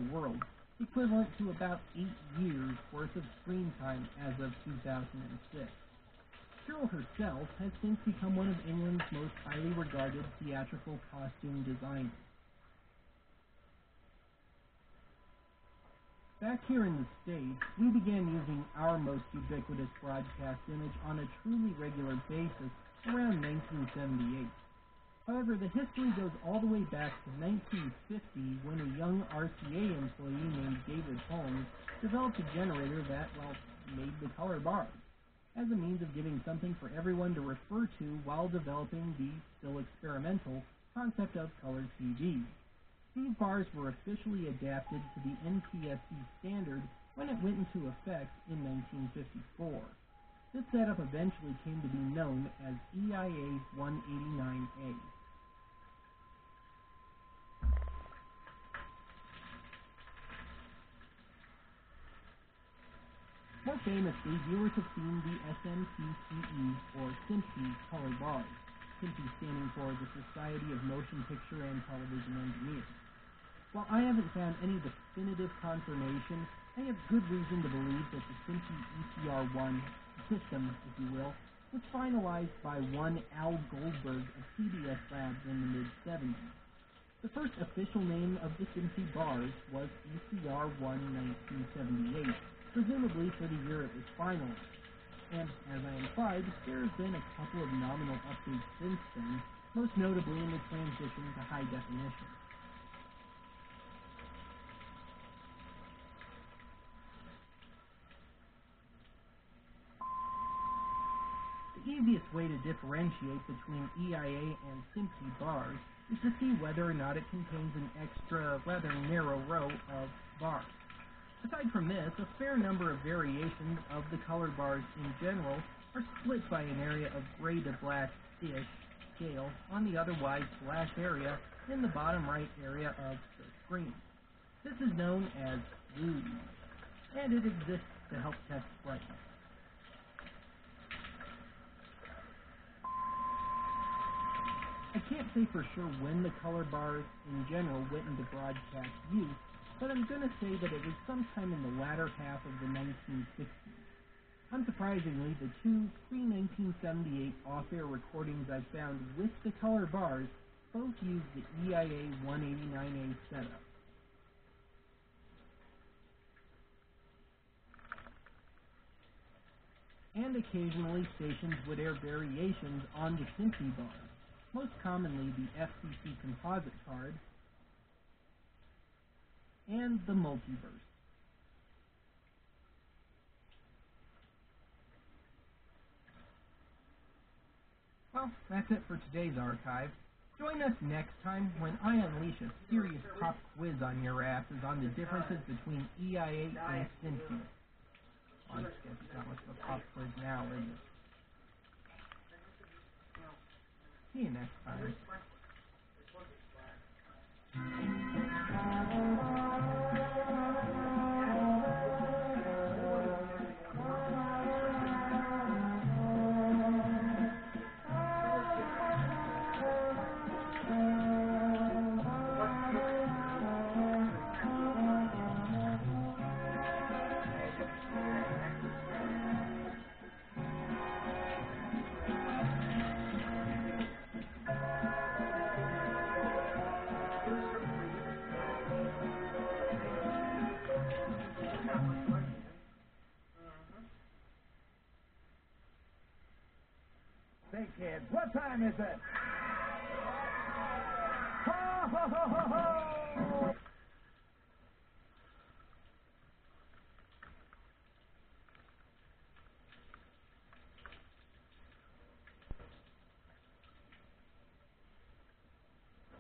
the world, equivalent to about 8 years worth of screen time as of 2006. Carol herself has since become one of England's most highly regarded theatrical costume designers. Back here in the States, we began using our most ubiquitous broadcast image on a truly regular basis around 1978. However, the history goes all the way back to 1950 when a young RCA employee named David Holmes developed a generator that, well, made the color bars, as a means of giving something for everyone to refer to while developing the still experimental concept of color TV. These bars were officially adapted to the NTSC standard when it went into effect in 1954. This setup eventually came to be known as EIA 189A. More famously, viewers have seen the SMPTE, or SMPTE, color bars, SMPTE standing for the Society of Motion Picture and Television Engineers. While I haven't found any definitive confirmation, I have good reason to believe that the SMPTE ECR1 system, if you will, was finalized by one Al Goldberg of CBS Labs in the mid-70s. The first official name of the SMPTE bars was ECR1 1978, presumably for the year it was finalized. And, as I implied, there have been a couple of nominal updates since then, most notably in the transition to high definition. The easiest way to differentiate between EIA and SMPTE bars is to see whether or not it contains an extra, rather narrow row of bars. Aside from this, a fair number of variations of the color bars in general are split by an area of gray to black-ish scale on the otherwise black area in the bottom right area of the screen. This is known as hues, and it exists to help test brightness. I can't say for sure when the color bars in general went into broadcast use, but I'm going to say that it was sometime in the latter half of the 1960s. Unsurprisingly, the two pre-1978 off-air recordings I found with the color bars both used the EIA 189A setup. And occasionally stations would air variations on the SMPTE bars, most commonly the FCC composite card and the multiverse. Well, that's it for today's archive. Join us next time when I unleash a serious pop quiz on your asses on the differences between EIA and SMPTE. I guess it's not much of a pop quiz now, is it? See you next time. Say, kids, what time is it? Ho, ho, ho, ho, ho!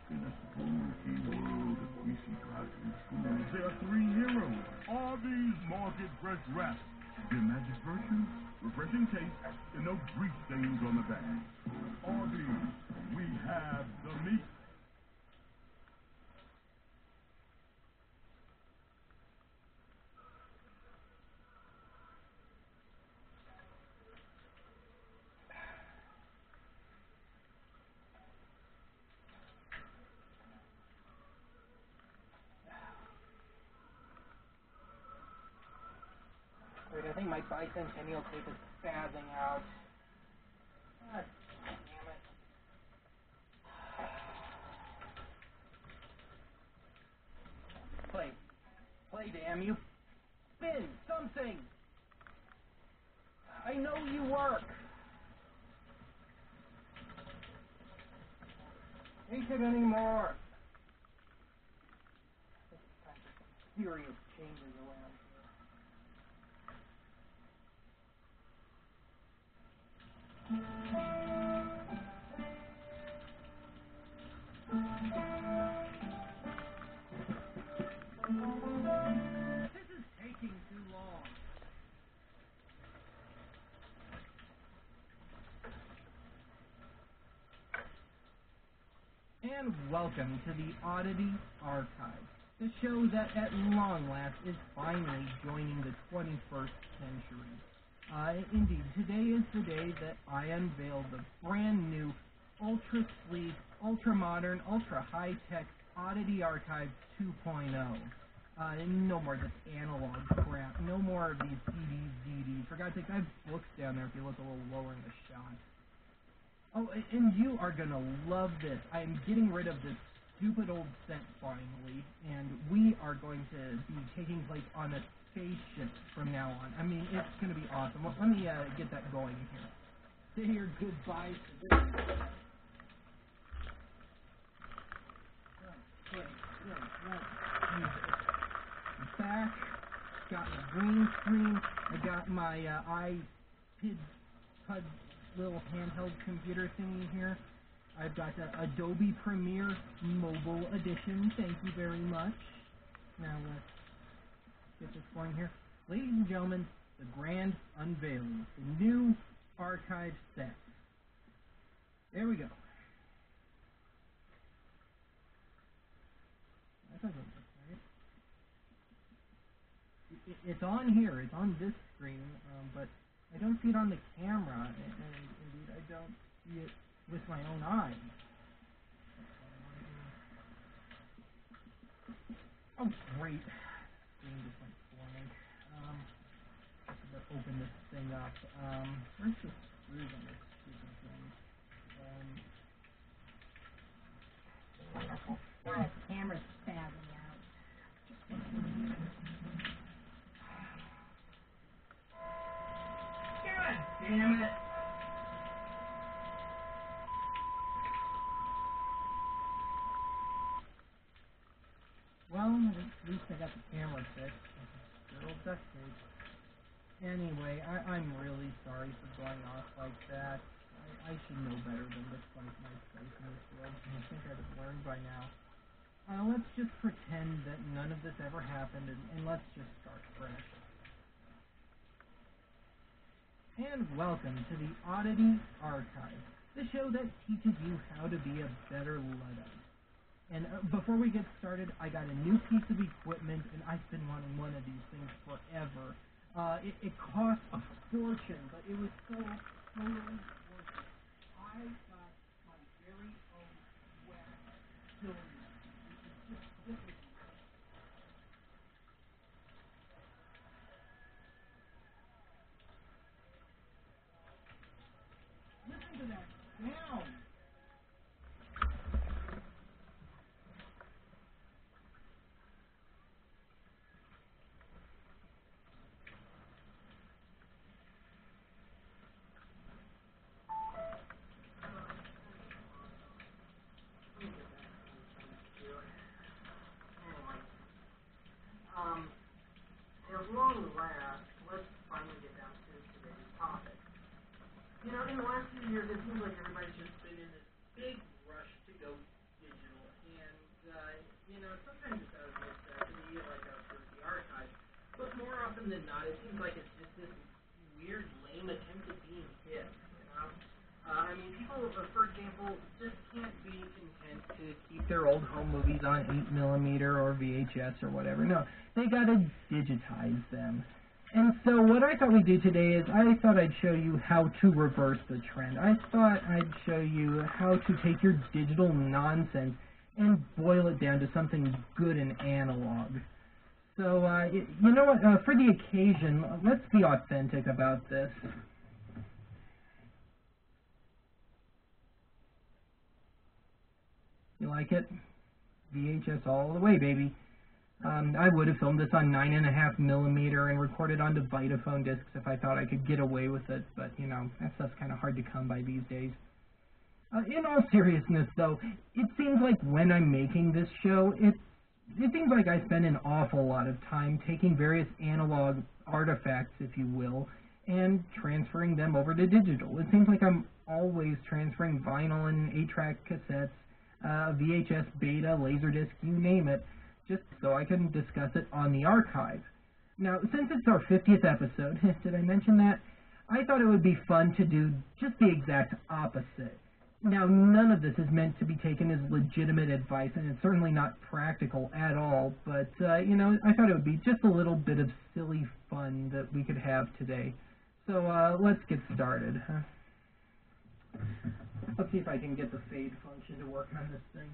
In a spooky world of greasy costume schools, there are three heroes. All these market fresh wraps. Their magic virtue, refreshing taste, and no grease stains on the back. Arby's, we have the meat. I think my bicentennial tape is spazzing out. God damn it. Play, damn you. Spin something. I know you work. Ain't it anymore. Time for some serious changes around here. This is taking too long. And welcome to the Oddity Archive, the show that at long last is finally joining the 21st century. Indeed, today is the day that I unveil the brand new, ultra sleek, ultra modern, ultra high tech Oddity Archive 2.0. No more just analog crap, no more of these CDs, DVDs. For God's sake, I have books down there if you look a little lower in the shot. Oh, and you are going to love this. I am getting rid of this stupid old set finally, and we are going to be taking place on a spaceship from now on. I mean, it's going to be awesome. Let me get that going here. Say your goodbyes to this. Okay, back, got my green screen, I got my iPod little handheld computer thingy here. I've got the Adobe Premiere Mobile Edition. Thank you very much. Now let's get this going here. Ladies and gentlemen, the grand unveiling, the new archive set. There we go. That doesn't look right. It's on here. It's on this screen, but I don't see it on the camera, and indeed I don't see it with my own eyes. Oh, great. Screen just went blank. Let's open this thing up. Where's the screws on this stupid thing? Wonderful. Now the camera's spazzing out. God damn it! Well, at least I got the camera fixed. Good old duct tape. Anyway, I'm really sorry for going off like that. I should know better than to fight my place in this world, and I think I'd have learned by now. Let's just pretend that none of this ever happened, and let's just start fresh. And welcome to the Oddity Archive, the show that teaches you how to be a better Luddite. And before we get started, I got a new piece of equipment, and I've been wanting one of these things forever. It cost a fortune, but it was so totally worth it. I got my very own wax cylinder. It's just listen to that sound. At long last, let's finally get down to today's topic. You know, in the last few years, it seems like everybody's just been in this big rush to go digital, and, you know, sometimes it's out of necessity, like us with the archive, but more often than not, it seems like it's just this weird, lame attempt at being hip, you know? I mean, people, for example, just can't be content to keep their old home movies on 8mm or VHS or whatever. No, they gotta digitize them. And so what I thought we'd do today is I thought I'd show you how to reverse the trend. I thought I'd show you how to take your digital nonsense and boil it down to something good and analog. So, you know what, for the occasion, let's be authentic about this. You like it? VHS all the way, baby. I would have filmed this on 9.5mm and recorded onto Vitaphone discs if I thought I could get away with it, but, you know, that stuff's kind of hard to come by these days. In all seriousness, though, it seems like when I'm making this show, it seems like I spend an awful lot of time taking various analog artifacts, if you will, and transferring them over to digital. It seems like I'm always transferring vinyl and 8-track cassettes, VHS, beta, Laserdisc, you name it, just so I can discuss it on the archive. Now, since it's our 50th episode, did I mention that? I thought it would be fun to do just the exact opposite. Now, none of this is meant to be taken as legitimate advice, and it's certainly not practical at all, but, you know, I thought it would be just a little bit of silly fun that we could have today. So, let's get started, huh? Let's see if I can get the fade function to work on this thing.